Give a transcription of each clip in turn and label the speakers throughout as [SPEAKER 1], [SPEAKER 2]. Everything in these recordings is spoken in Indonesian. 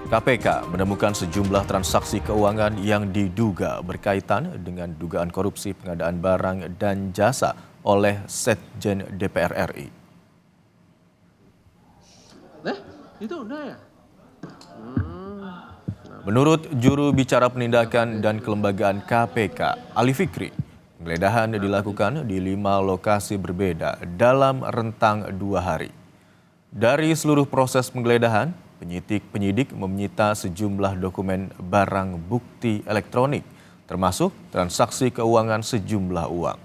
[SPEAKER 1] KPK menemukan sejumlah transaksi keuangan yang diduga berkaitan dengan dugaan korupsi pengadaan barang dan jasa oleh Sekjen DPR RI.
[SPEAKER 2] Itu udah ya?
[SPEAKER 1] Menurut juru bicara penindakan dan kelembagaan KPK, Ali Fikri, penggeledahan dilakukan di 5 lokasi berbeda dalam rentang 2 hari. Dari seluruh proses penggeledahan, penyidik menyita sejumlah dokumen barang bukti elektronik, termasuk transaksi keuangan sejumlah uang.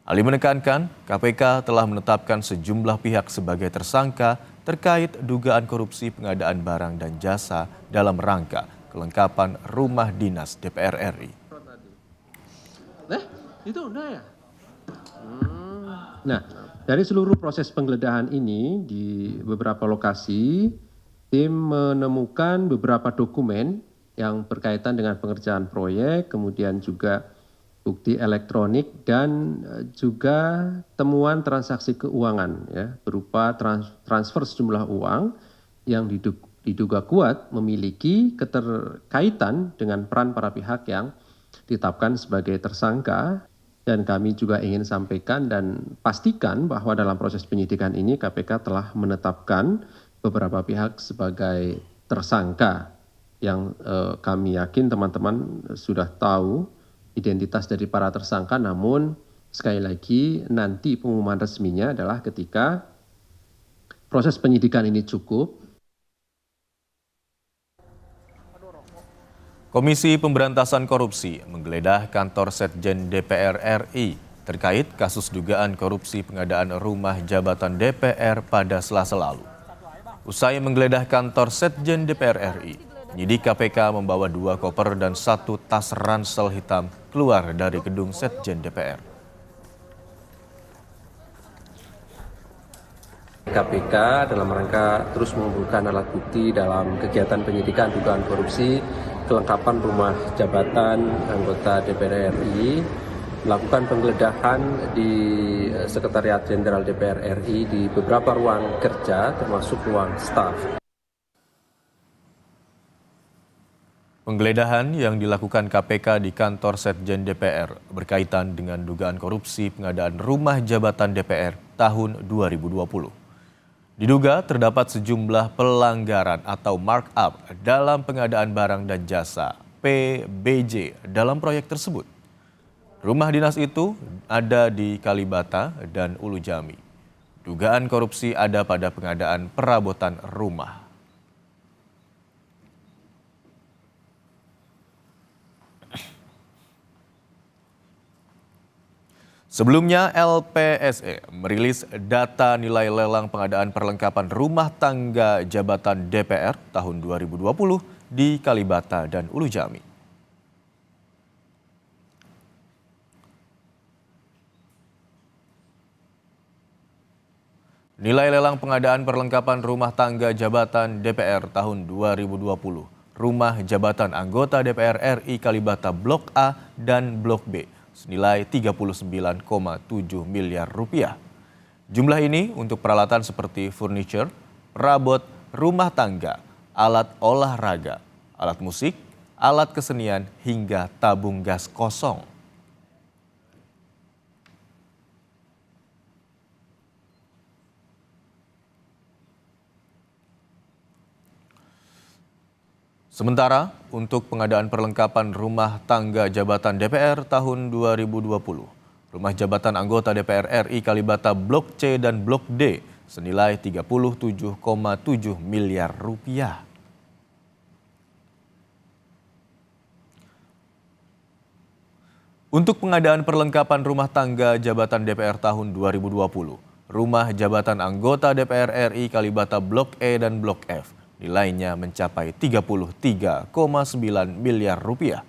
[SPEAKER 1] Ali menekankan KPK telah menetapkan sejumlah pihak sebagai tersangka terkait dugaan korupsi pengadaan barang dan jasa dalam rangka kelengkapan rumah dinas DPR RI.
[SPEAKER 2] Itu udah ya? Nah, dari seluruh proses penggeledahan ini di beberapa lokasi, tim menemukan beberapa dokumen yang berkaitan dengan pengerjaan proyek, kemudian juga bukti elektronik dan juga temuan transaksi keuangan ya, berupa transfer sejumlah uang yang diduga kuat memiliki keterkaitan dengan peran para pihak yang ditetapkan sebagai tersangka. Dan kami juga ingin sampaikan dan pastikan bahwa dalam proses penyidikan ini KPK telah menetapkan beberapa pihak sebagai tersangka yang kami yakin teman-teman sudah tahu identitas dari para tersangka, namun sekali lagi nanti pengumuman resminya adalah ketika proses penyidikan ini cukup.
[SPEAKER 1] Komisi Pemberantasan Korupsi menggeledah kantor Sekjen DPR RI terkait kasus dugaan korupsi pengadaan rumah jabatan DPR pada Selasa lalu. Usai menggeledah kantor Sekjen DPR RI, penyidik KPK membawa 2 koper dan 1 tas ransel hitam keluar dari gedung Sekjen DPR.
[SPEAKER 3] KPK dalam rangka terus mengumpulkan alat bukti dalam kegiatan penyidikan dugaan korupsi kelengkapan rumah jabatan anggota DPR RI, melakukan penggeledahan di Sekretariat Jenderal DPR RI di beberapa ruang kerja termasuk ruang staf.
[SPEAKER 1] Penggeledahan yang dilakukan KPK di kantor Sekjen DPR berkaitan dengan dugaan korupsi pengadaan rumah jabatan DPR tahun 2020. Diduga terdapat sejumlah pelanggaran atau markup dalam pengadaan barang dan jasa (PBJ) dalam proyek tersebut. Rumah dinas itu ada di Kalibata dan Ulu Jami. Dugaan korupsi ada pada pengadaan perabotan rumah. Sebelumnya, LPSE merilis data nilai lelang pengadaan perlengkapan rumah tangga jabatan DPR tahun 2020 di Kalibata dan Ulu Jami. Nilai lelang pengadaan perlengkapan rumah tangga jabatan DPR tahun 2020, rumah jabatan anggota DPR RI Kalibata Blok A dan Blok B, senilai 39,7 miliar rupiah. Jumlah ini untuk peralatan seperti furniture, perabot rumah tangga, alat olahraga, alat musik, alat kesenian, hingga tabung gas kosong. Sementara untuk pengadaan perlengkapan rumah tangga jabatan DPR tahun 2020, rumah jabatan anggota DPR RI Kalibata Blok C dan Blok D senilai 37,7 miliar rupiah. Untuk pengadaan perlengkapan rumah tangga jabatan DPR tahun 2020, rumah jabatan anggota DPR RI Kalibata Blok E dan Blok F nilainya mencapai 33,9 miliar rupiah.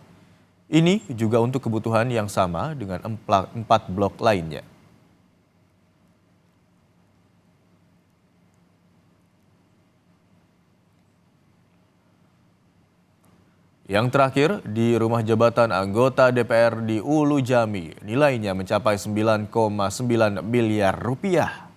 [SPEAKER 1] Ini juga untuk kebutuhan yang sama dengan 4 blok lainnya. Yang terakhir, di rumah jabatan anggota DPR di Ulu Jami, nilainya mencapai 9,9 miliar rupiah.